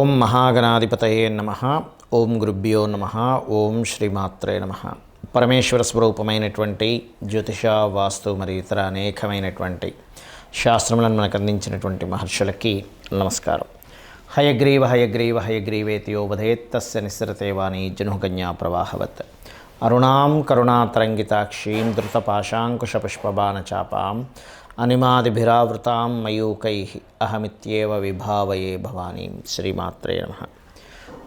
ఓం మహాగణాధిపతయే నమః. ఓం గురుభ్యో నమః. ఓం శ్రీమాత్రే నమః. పరమేశ్వర స్వరూపమైనటువంటి జ్యోతిష, వాస్తు మరియు ఇతర అనేకమైనటువంటి శాస్త్రములను మనకు అందించినటువంటి మహర్షులకి నమస్కారం. హయగ్రీవ హయగ్రీవ హయగ్రీవేతి యోవధేత్తస్య నిస్సరతే వాణి జనుకన్యా ప్రవాహవత్. అరుణాం కరుణాతరంగితాక్షీం ధృతపాశాంకుశపుష్పబాణచాపాం అనిమాదిభిరావృతాం మయూకైః అహమిత్యేవ విభావయే భవానీం. శ్రీమాత్రే నమః.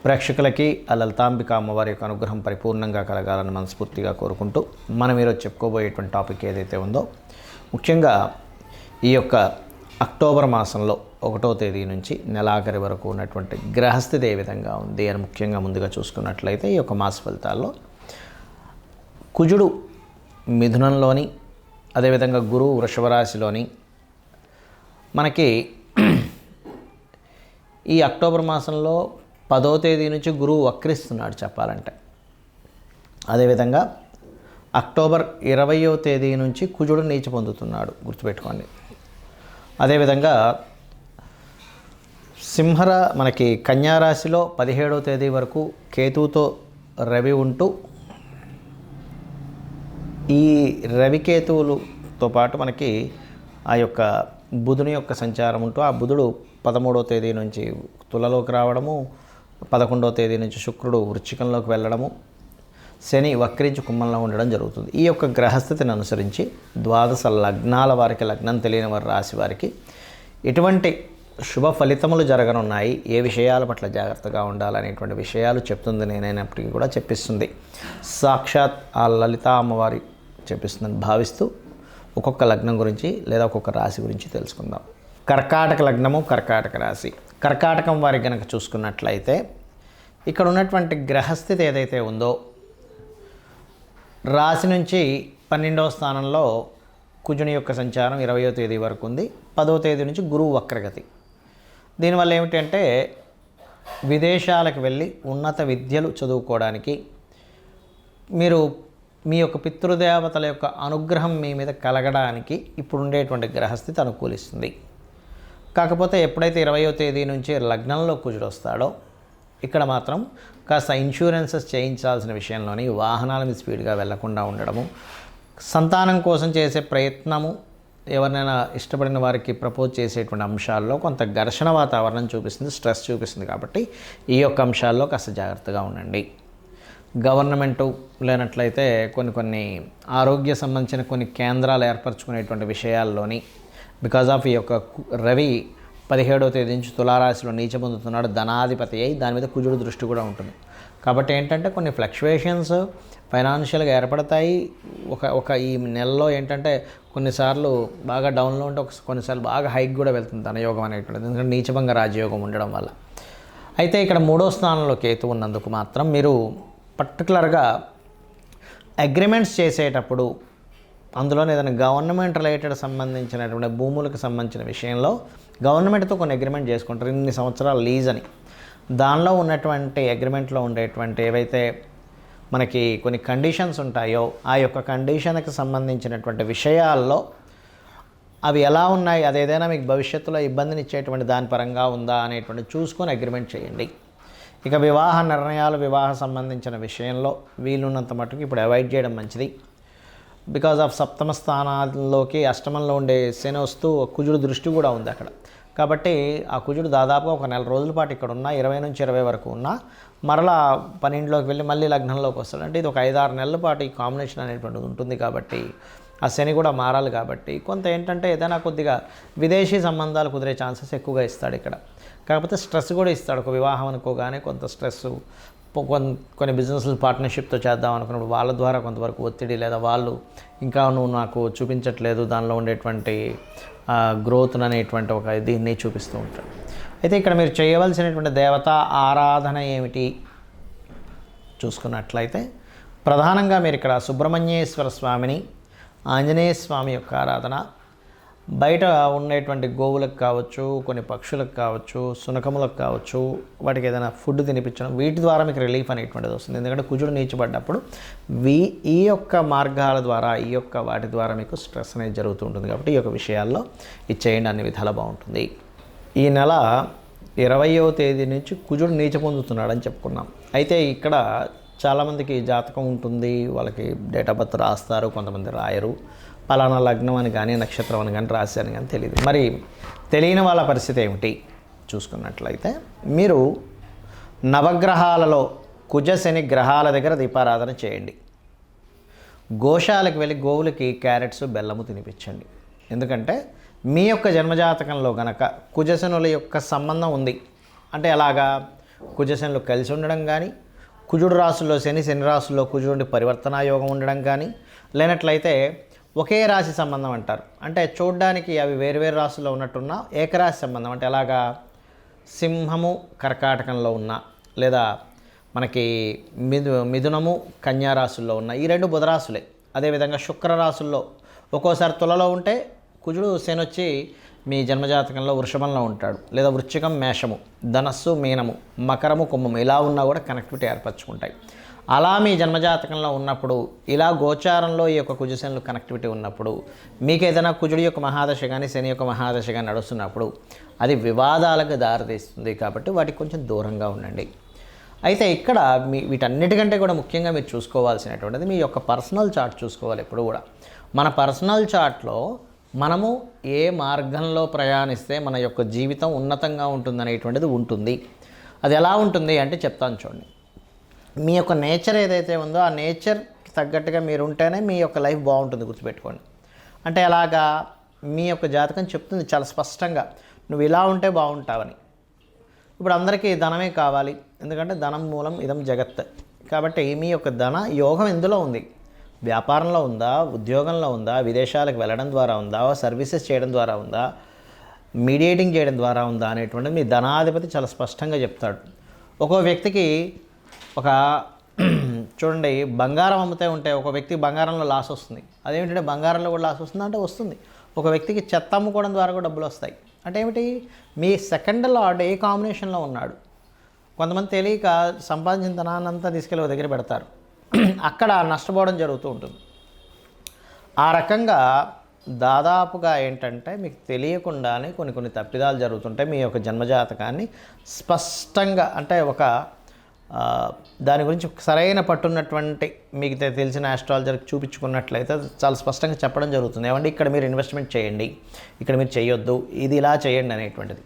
ప్రేక్షకులకి ఆ లలితాంబిక అమ్మవారి యొక్క అనుగ్రహం పరిపూర్ణంగా కలగాలని మనస్ఫూర్తిగా కోరుకుంటూ మనం ఈరోజు చెప్పుకోబోయేటువంటి టాపిక్ ఏదైతే ఉందో, ముఖ్యంగా ఈ యొక్క అక్టోబర్ మాసంలో 1వ తేదీ నుంచి నెలాఖరి వరకు ఉన్నటువంటి గ్రహస్థితి ఏ విధంగా ఉంది అని ముఖ్యంగా ముందుగా చూసుకున్నట్లయితే, ఈ యొక్క మాస ఫలితాల్లో కుజుడు మిథునంలోని, అదేవిధంగా గురువు వృషభ రాశిలోని మనకి ఈ అక్టోబర్ మాసంలో 10వ తేదీ నుంచి గురువు వక్రిస్తున్నాడు చెప్పాలంటే. అదేవిధంగా అక్టోబర్ 20వ తేదీ నుంచి కుజుడు నీచ పొందుతున్నాడు, గుర్తుపెట్టుకోండి. అదేవిధంగా మనకి కన్యారాశిలో 17వ తేదీ వరకు కేతువుతో రవి ఉంటూ, ఈ రవికేతువులతో పాటు మనకి ఆ యొక్క బుధుని యొక్క సంచారం ఉంటూ, ఆ బుధుడు 13వ తేదీ నుంచి తులలోకి రావడము, 11వ తేదీ నుంచి శుక్రుడు వృశ్చికంలోకి వెళ్ళడము, శని వక్రించి కుంభంలో ఉండడం జరుగుతుంది. ఈ యొక్క గ్రహస్థితిని అనుసరించి ద్వాదశ లగ్నాల వారికి, లగ్నం తెలియని వారి రాశి వారికి ఎటువంటి శుభ ఫలితములు జరగనున్నాయి, ఏ విషయాల పట్ల జాగ్రత్తగా ఉండాలనేటువంటి విషయాలు చెప్తుంది. నేనైనప్పటికీ కూడా చెప్పిస్తుంది సాక్షాత్ ఆ లలిత అమ్మవారి చెప్పిస్తుందని భావిస్తూ ఒక్కొక్క లగ్నం గురించి లేదా ఒక్కొక్క రాశి గురించి తెలుసుకుందాం. కర్కాటక లగ్నము, కర్కాటక రాశి. కర్కాటకం వారికి కనుక చూసుకున్నట్లయితే, ఇక్కడ ఉన్నటువంటి గ్రహస్థితి ఏదైతే ఉందో, రాశి నుంచి 12వ స్థానంలో కుజుని యొక్క సంచారం 20వ తేదీ వరకు ఉంది. 10వ తేదీ నుంచి గురువు వక్రగతి. దీనివల్ల ఏమిటంటే, విదేశాలకు వెళ్ళి ఉన్నత విద్యలు చదువుకోవడానికి, మీరు మీ యొక్క పితృదేవతల యొక్క అనుగ్రహం మీ మీద కలగడానికి ఇప్పుడు ఉండేటువంటి గ్రహస్థితి అనుకూలిస్తుంది. కాకపోతే ఎప్పుడైతే 20వ తేదీ నుంచి లగ్నంలో కుజుడు వస్తాడో, ఇక్కడ మాత్రం కాస్త ఇన్సూరెన్సెస్ చేయించాల్సిన విషయంలోని, వాహనాల మీద స్పీడ్గా వెళ్లకుండా ఉండడము, సంతానం కోసం చేసే ప్రయత్నము, ఎవరినైనా ఇష్టపడిన వారికి ప్రపోజ్ చేసేటువంటి అంశాల్లో కొంత ఘర్షణ వాతావరణం చూపిస్తుంది, స్ట్రెస్ చూపిస్తుంది. కాబట్టి ఈ యొక్క అంశాల్లో కాస్త జాగ్రత్తగా ఉండండి. గవర్నమెంటు లేనట్లయితే కొన్ని ఆరోగ్య సంబంధించిన కొన్ని కేంద్రాలు ఏర్పరచుకునేటువంటి విషయాల్లోని, బికాజ్ ఆఫ్ ఈ యొక్క రవి 17వ తేదీ నుంచి తులారాశిలో నీచ పొందుతున్నాడు, ధనాధిపతి అయి, దాని మీద కుజుడు దృష్టి కూడా ఉంటుంది. కాబట్టి ఏంటంటే కొన్ని ఫ్లక్చువేషన్స్ ఫైనాన్షియల్గా ఏర్పడతాయి. ఒక ఈ నెలలో ఏంటంటే కొన్నిసార్లు బాగా డౌన్లో ఉంటే కొన్నిసార్లు బాగా హైక్ కూడా వెళ్తుంది ధనయోగం అనేటువంటిది, ఎందుకంటే నీచభంగ రాజయోగం ఉండడం వల్ల. అయితే ఇక్కడ 3వ స్థానంలో కేతు ఉన్నందుకు మాత్రం మీరు పర్టికులర్గా అగ్రిమెంట్స్ చేసేటప్పుడు, అందులోనే ఏదైనా గవర్నమెంట్ రిలేటెడ్ సంబంధించినటువంటి భూములకు సంబంధించిన విషయంలో గవర్నమెంట్తో కొన్ని అగ్రిమెంట్ చేసుకుంటారు, ఇన్ని సంవత్సరాల లీజ్ అని. దానిలో ఉన్నటువంటి అగ్రిమెంట్లో ఉండేటువంటి ఏవైతే మనకి కొన్ని కండిషన్స్ ఉంటాయో, ఆ యొక్క కండిషన్కి సంబంధించినటువంటి విషయాల్లో అవి ఎలా ఉన్నాయి, అదేదైనా మీకు భవిష్యత్తులో ఇబ్బందినిచ్చేటువంటి దాని పరంగా ఉందా అనేటువంటి చూసుకొని అగ్రిమెంట్ చేయండి. ఇక వివాహ నిర్ణయాలు, వివాహ సంబంధించిన విషయంలో వీలున్నంత మటుకు ఇప్పుడు అవాయిడ్ చేయడం మంచిది. బికాజ్ ఆఫ్ సప్తమ స్థానాల్లోకి అష్టమంలో ఉండే శని వస్తూ కుజుడు దృష్టి కూడా ఉంది అక్కడ. కాబట్టి ఆ కుజుడు దాదాపుగా ఒక నెల రోజుల పాటు ఇక్కడ ఉన్న 20 నుంచి 20 వరకు ఉన్న మరలా 12లోకి వెళ్ళి మళ్ళీ లగ్నంలోకి వస్తాడు. అంటే ఇది ఒక 5-6 నెలల పాటు ఈ కాంబినేషన్ అనేటువంటిది ఉంటుంది. కాబట్టి ఆ శని కూడా మారాలి. కాబట్టి కొంత ఏంటంటే ఏదైనా కొద్దిగా విదేశీ సంబంధాలు కుదిరే ఛాన్సెస్ ఎక్కువగా ఇస్తాడు ఇక్కడ. కాకపోతే స్ట్రెస్ కూడా ఇస్తాడు. ఒక వివాహం అనుకోగానే కొంత స్ట్రెస్, కొన్ని బిజినెస్లు పార్ట్నర్షిప్తో చేద్దాం అనుకున్నప్పుడు వాళ్ళ ద్వారా కొంతవరకు ఒత్తిడి, లేదా వాళ్ళు ఇంకా నువ్వు నాకు చూపించట్లేదు దానిలో ఉండేటువంటి గ్రోత్ అనేటువంటి ఒక దీన్ని చూపిస్తూ ఉంటాడు. అయితే ఇక్కడ మీరు చేయవలసినటువంటి దేవతా ఆరాధన ఏమిటి చూసుకున్నట్లయితే, ప్రధానంగా మీరు ఇక్కడ సుబ్రహ్మణ్యేశ్వర స్వామిని, ఆంజనేయ స్వామి యొక్క ఆరాధన, బయట ఉండేటువంటి గోవులకు కావచ్చు, కొన్ని పక్షులకు కావచ్చు, సునకములకు కావచ్చు, వాటికి ఏదైనా ఫుడ్ తినిపించడం, వీటి ద్వారా మీకు రిలీఫ్ అనేటువంటిది వస్తుంది. ఎందుకంటే కుజుడు నీచబడ్డప్పుడు ఈ యొక్క మార్గాల ద్వారా, ఈ యొక్క వాటి ద్వారా మీకు స్ట్రెస్ అనేది జరుగుతూ ఉంటుంది. కాబట్టి ఈ యొక్క విషయాల్లో ఇది చేయండి, అన్ని విధాలా బాగుంటుంది. ఈ నెల 20వ తేదీ నుంచి కుజుడు నీచ పొందుతున్నాడని చెప్పుకున్నాం. అయితే ఇక్కడ చాలామందికి జాతకం ఉంటుంది, వాళ్ళకి డేట్ ఆఫ్ బర్త్ రాస్తారు, కొంతమంది రాయరు. పలానా లగ్నం అని కానీ నక్షత్రం అని కానీ రాశాను కానీ తెలియదు. మరి తెలియని వాళ్ళ పరిస్థితి ఏమిటి చూసుకున్నట్లయితే, మీరు నవగ్రహాలలో కుజ శని గ్రహాల దగ్గర దీపారాధన చేయండి. గోశాలకు వెళ్ళి గోవులకి క్యారెట్స్ బెల్లము తినిపించండి. ఎందుకంటే మీ యొక్క జన్మజాతకంలో గనక కుజశనుల యొక్క సంబంధం ఉంది అంటే, ఎలాగా కుజశనులు కలిసి ఉండడం కానీ, కుజుడు రాశుల్లో శని, శని రాశుల్లో కుజుడి పరివర్తనా యోగం ఉండడం కానీ, లేనట్లయితే ఒకే రాశి సంబంధం అంటారు. అంటే చూడ్డానికి అవి వేరువేరు రాశుల్లో ఉన్నట్టున్న ఏకరాశి సంబంధం అంటే, ఎలాగా సింహము కర్కాటకంలో ఉన్న, లేదా మనకి మిథునము కన్యా రాశుల్లో ఉన్న ఈ రెండు బుధరాశులే. అదేవిధంగా శుక్రరాశుల్లో ఒక్కోసారి తులలో ఉంటే కుజుడు శని వచ్చి మీ జన్మజాతకంలో వృషభంలో ఉంటాడు, లేదా వృశ్చికం మేషము, ధనస్సు మీనము, మకరము కుంభము ఇలా ఉన్నా కూడా కనెక్టివిటీ ఏర్పరచుకుంటాయి. అలా మీ జన్మజాతకంలో ఉన్నప్పుడు, ఇలా గోచారంలో ఈ యొక్క కుజశనులు కనెక్టివిటీ ఉన్నప్పుడు, మీకు ఏదైనా కుజుడి యొక్క మహాదశ కానీ శని యొక్క మహాదశ కానీ నడుస్తున్నప్పుడు అది వివాదాలకు దారితీస్తుంది. కాబట్టి వాటికి కొంచెం దూరంగా ఉండండి. అయితే ఇక్కడ వీటన్నిటికంటే కూడా ముఖ్యంగా మీరు చూసుకోవాల్సినటువంటిది మీ యొక్క పర్సనల్ చార్ట్ చూసుకోవాలి. ఎప్పుడు కూడా మన పర్సనల్ చార్ట్లో మనము ఏ మార్గంలో ప్రయాణిస్తే మన యొక్క జీవితం ఉన్నతంగా ఉంటుందనేటువంటిది ఉంటుంది. అది ఎలా ఉంటుంది అంటే చెప్తాను చూడండి. మీ యొక్క నేచర్ ఏదైతే ఉందో ఆ నేచర్కి తగ్గట్టుగా మీరు ఉంటేనే మీ యొక్క లైఫ్ బాగుంటుంది, గుర్తుపెట్టుకోండి. అంటే ఎలాగా మీ యొక్క జాతకం చెప్తుంది చాలా స్పష్టంగా, నువ్వు ఇలా ఉంటే బాగుంటావని. ఇప్పుడు అందరికీ ధనమే కావాలి, ఎందుకంటే ధనం మూలం ఇదం జగత్. కాబట్టి మీ యొక్క ధన యోగం ఎందులో ఉంది? వ్యాపారంలో ఉందా, ఉద్యోగంలో ఉందా, విదేశాలకు వెళ్ళడం ద్వారా ఉందా, సర్వీసెస్ చేయడం ద్వారా ఉందా, మీడియేటింగ్ చేయడం ద్వారా ఉందా అనేటువంటిది మీ ధనాధిపతి చాలా స్పష్టంగా చెప్తాడు. ఒక్కో వ్యక్తికి ఒక చూడండి, బంగారం అమ్ముతే ఉంటే ఒక వ్యక్తికి బంగారంలో లాస్ వస్తుంది. అదేమిటంటే బంగారంలో కూడా లాస్ వస్తుంది అంటే వస్తుంది. ఒక వ్యక్తికి చెత్త అమ్ముకోవడం ద్వారా కూడా డబ్బులు వస్తాయి. అంటే ఏమిటి? మీ సెకండ్ లార్డ్ ఏ కాంబినేషన్లో ఉన్నాడు. కొంతమంది తెలియక సంపాదించిన ధనాన్నంతా తీసుకెళ్ళి ఒక దగ్గర పెడతారు, అక్కడ నష్టపోవడం జరుగుతూ ఉంటుంది. ఆ రకంగా దాదాపుగా ఏంటంటే మీకు తెలియకుండానే కొన్ని తప్పిదాలు జరుగుతుంటాయి. మీ యొక్క జన్మజాతకాన్ని స్పష్టంగా అంటే ఒక దాని గురించి సరైన పట్టున్నటువంటి మీకు తెలిసిన ఆస్ట్రాలజర్కి చూపించుకున్నట్లయితే చాలా స్పష్టంగా చెప్పడం జరుగుతుంది. ఏమంటే ఇక్కడ మీరు ఇన్వెస్ట్మెంట్ చేయండి, ఇక్కడ మీరు చేయొద్దు, ఇది ఇలా చేయండి అనేటువంటిది.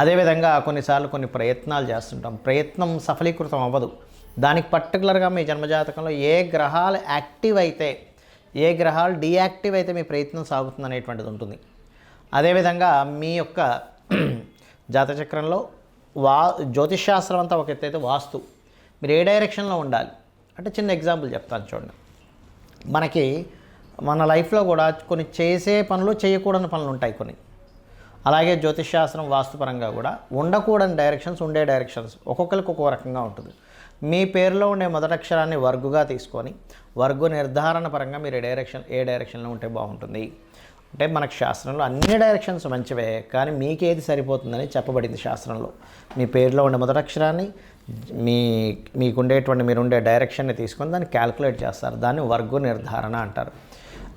అదేవిధంగా కొన్నిసార్లు కొన్ని ప్రయత్నాలు చేస్తుంటాం, ప్రయత్నం సఫలీకృతం అవ్వదు. దానికి పర్టికులర్గా మీ జన్మజాతకంలో ఏ గ్రహాలు యాక్టివ్ అయితే, ఏ గ్రహాలు డీయాక్టివ్ అయితే మీ ప్రయత్నం సాగుతుంది అనేటువంటిది ఉంటుంది. అదేవిధంగా మీ యొక్క జాతచక్రంలో జ్యోతిష్శాస్త్రం అంతా ఒక ఎత్తైతే వాస్తు మీరు ఏ డైరెక్షన్లో ఉండాలి అంటే చిన్న ఎగ్జాంపుల్ చెప్తాను చూడండి. మనకి మన లైఫ్లో కూడా కొన్ని చేసే పనులు, చేయకూడని పనులు ఉంటాయి కొన్ని. అలాగే జ్యోతిష్శాస్త్రం వాస్తుపరంగా కూడా ఉండకూడని డైరెక్షన్స్, ఉండే డైరెక్షన్స్ ఒక్కొక్కరికి ఒక్కో రకంగా ఉంటుంది. మీ పేరులో ఉండే మొదటి అక్షరాన్ని వర్గుగా తీసుకొని వర్గు నిర్ధారణ పరంగా మీరు ఏ డైరెక్షన్లో ఉంటే బాగుంటుంది అంటే, మనకు శాస్త్రంలో అన్ని డైరెక్షన్స్ మంచివే, కానీ మీకేది సరిపోతుందని చెప్పబడింది శాస్త్రంలో. మీ పేరులో ఉండే మొదటి అక్షరాన్ని మీరుండే డైరెక్షన్ని తీసుకొని దాన్ని క్యాల్కులేట్ చేస్తారు. దాన్ని వర్గు నిర్ధారణ అంటారు.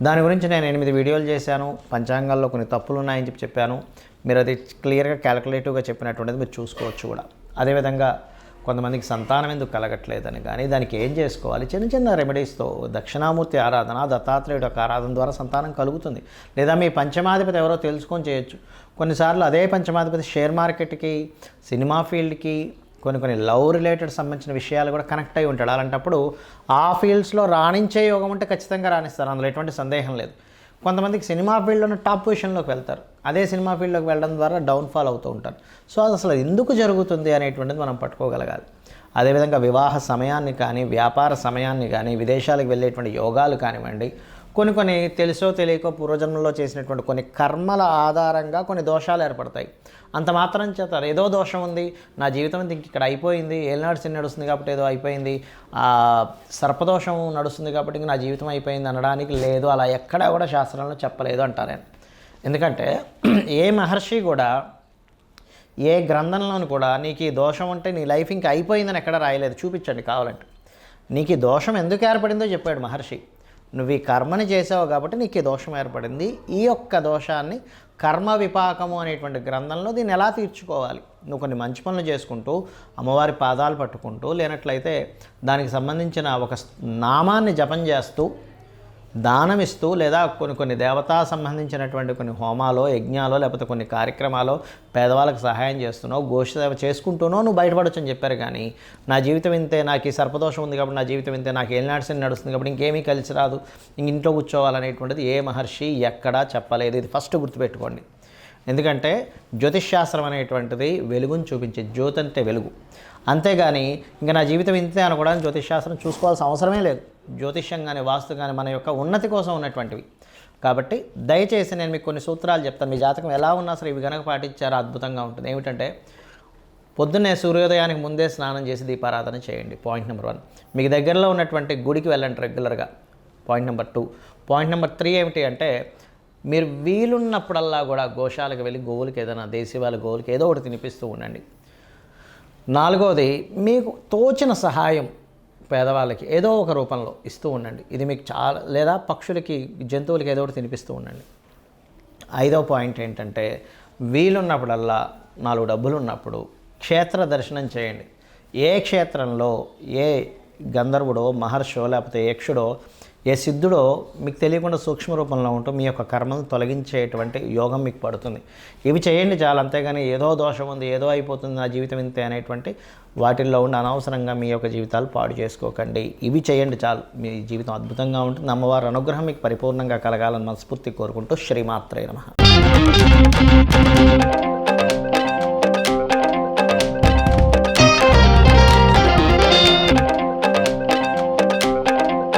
దాని గురించి నేను 8 వీడియోలు చేశాను. పంచాంగాల్లో కొన్ని తప్పులు ఉన్నాయని చెప్పాను. మీరు అది క్లియర్గా క్యాల్కులేటివ్గా చెప్పినటువంటిది మీరు చూసుకోవచ్చు కూడా. అదేవిధంగా కొంతమందికి సంతానం ఎందుకు కలగట్లేదని కానీ దానికి ఏం చేసుకోవాలి, చిన్న రెమెడీస్తో దక్షిణామూర్తి ఆరాధన, దత్తాత్రేయుడు యొక్క ఆరాధన ద్వారా సంతానం కలుగుతుంది. లేదా మీ పంచమాధిపతి ఎవరో తెలుసుకొని చేయొచ్చు. కొన్నిసార్లు అదే పంచమాధిపతి షేర్ మార్కెట్కి, సినిమా ఫీల్డ్కి, కొన్ని లవ్ రిలేటెడ్ సంబంధించిన విషయాలు కూడా కనెక్ట్ అయి ఉంటాడు. అలాంటప్పుడు ఆ ఫీల్డ్స్లో రాణించే యోగం ఉంటే ఖచ్చితంగా రాణిస్తారు, అందులో ఎటువంటి సందేహం లేదు. కొంతమందికి సినిమా ఫీల్డ్లోనే టాప్ పొజిషన్లోకి వెళ్తారు, అదే సినిమా ఫీల్డ్లోకి వెళ్ళడం ద్వారా డౌన్ఫాల్ అవుతూ ఉంటారు. సో అది అసలు ఎందుకు జరుగుతుంది అనేటువంటిది మనం పట్టుకోగలగాలి. అదేవిధంగా వివాహ సమయాన్ని కానీ, వ్యాపార సమయాన్ని కానీ, విదేశాలకు వెళ్ళేటువంటి యోగాలు కానివ్వండి, కొన్ని తెలుసో తెలియకో పూర్వజన్మలో చేసినటువంటి కొన్ని కర్మల ఆధారంగా కొన్ని దోషాలు ఏర్పడతాయి. అంత మాత్రం చేత ఏదో దోషం ఉంది, నా జీవితం ఇంక ఇక్కడ అయిపోయింది, ఏలినాడు శని నడుస్తుంది కాబట్టి ఏదో అయిపోయింది, సర్పదోషం నడుస్తుంది కాబట్టి ఇంక నా జీవితం అయిపోయింది అనడానికి లేదు. అలా ఎక్కడా కూడా శాస్త్రంలో చెప్పలేదు అంటారు నేను. ఎందుకంటే ఏ మహర్షి కూడా, ఏ గ్రంథంలోని కూడా నీకు ఈ దోషం ఉంటే నీ లైఫ్ ఇంకా అయిపోయిందని ఎక్కడ రాయలేదు. చూపించండి కావాలంటే. నీకు ఈ దోషం ఎందుకు ఏర్పడిందో చెప్పాడు మహర్షి. నువ్వు ఈ కర్మని చేసావు కాబట్టి నీకు ఈ దోషం ఏర్పడింది. ఈ యొక్క దోషాన్ని కర్మ విపాకము అనేటువంటి గ్రంథంలో దీన్ని ఎలా తీర్చుకోవాలి, నువ్వు కొన్ని మంచి పనులు చేసుకుంటూ అమ్మవారి పాదాలు పట్టుకుంటూ లేనట్లయితే దానికి సంబంధించిన ఒక నామాన్ని జపం చేస్తూ దానమిస్తూ లేదా కొన్ని దేవతా సంబంధించినటువంటి కొన్ని హోమాలో యజ్ఞాలో లేకపోతే కొన్ని కార్యక్రమాలు పేదవాళ్ళకి సహాయం చేస్తున్నావు, గోష్ఠసేవ చేసుకుంటూనో నువ్వు బయటపడొచ్చని చెప్పారు. కానీ నా జీవితం ఇంతే, నాకు ఈ సర్పదోషం ఉంది కాబట్టి నా జీవితం ఇంతే, నాకు ఏలినాడ్సని నడుస్తుంది కాబట్టి ఇంకేమీ కలిసి రాదు, ఇంట్లో కూర్చోవాలనేటువంటిది ఏ మహర్షి ఎక్కడా చెప్పలేదు. ఇది ఫస్ట్ గుర్తుపెట్టుకోండి. ఎందుకంటే జ్యోతిష్శాస్త్రం అనేటువంటిది వెలుగును చూపించే, జ్యోతి అంటే వెలుగు. అంతేగాని ఇంకా నా జీవితం ఇంతే అనుకోవడానికి జ్యోతిష్శాస్త్రం చూసుకోవాల్సిన అవసరమే లేదు. జ్యోతిష్యం కానీ వాస్తు కానీ మన యొక్క ఉన్నతి కోసం ఉన్నటువంటివి. కాబట్టి దయచేసి నేను మీకు కొన్ని సూత్రాలు చెప్తాను. మీ జాతకం ఎలా ఉన్నా సరే ఇవి కనుక పాటించారో అద్భుతంగా ఉంటుంది. ఏమిటంటే పొద్దున్నే సూర్యోదయానికి ముందే స్నానం చేసి దీపారాధన చేయండి. Point number 1. మీకు దగ్గరలో ఉన్నటువంటి గుడికి వెళ్ళండి రెగ్యులర్గా. Point number 2. పాయింట్ నెంబర్ 3 ఏమిటి అంటే మీరు వీలున్నప్పుడల్లా కూడా గోశాలకు వెళ్ళి గోవులకి ఏదైనా దేశీవాళ్ళ గోవులకి ఏదో ఒకటి తినిపిస్తూ ఉండండి. 4వది మీకు తోచిన సహాయం పేదవాళ్ళకి ఏదో ఒక రూపంలో ఇస్తూ ఉండండి. ఇది మీకు చాలా, లేదా పక్షులకి జంతువులకి ఏదో ఒకటి తినిపిస్తూ ఉండండి. 5వ పాయింట్ ఏంటంటే వీలున్నప్పుడల్లా 4 డబ్బులు ఉన్నప్పుడు క్షేత్ర దర్శనం చేయండి. ఏ క్షేత్రంలో ఏ గంధర్వుడో మహర్షో లేకపోతే యక్షుడో ఏ సిద్ధుడో మీకు తెలియకుండా సూక్ష్మ రూపంలో ఉంటూ మీ యొక్క కర్మలను తొలగించేటువంటి యోగం మీకు పడుతుంది. ఇవి చేయండి చాలు. అంతేగాని ఏదో దోషం ఉంది, ఏదో అయిపోతుంది, నా జీవితం ఇంతే అనేటువంటి వాటిల్లో ఉండి అనవసరంగా మీ యొక్క జీవితాలు పాడు చేసుకోకండి. ఇవి చేయండి చాలు, మీ జీవితం అద్భుతంగా ఉంటుంది. అమ్మవారి అనుగ్రహం మీకు పరిపూర్ణంగా కలగాలని మనస్ఫూర్తి కోరుకుంటూ శ్రీమాత్రే నమః.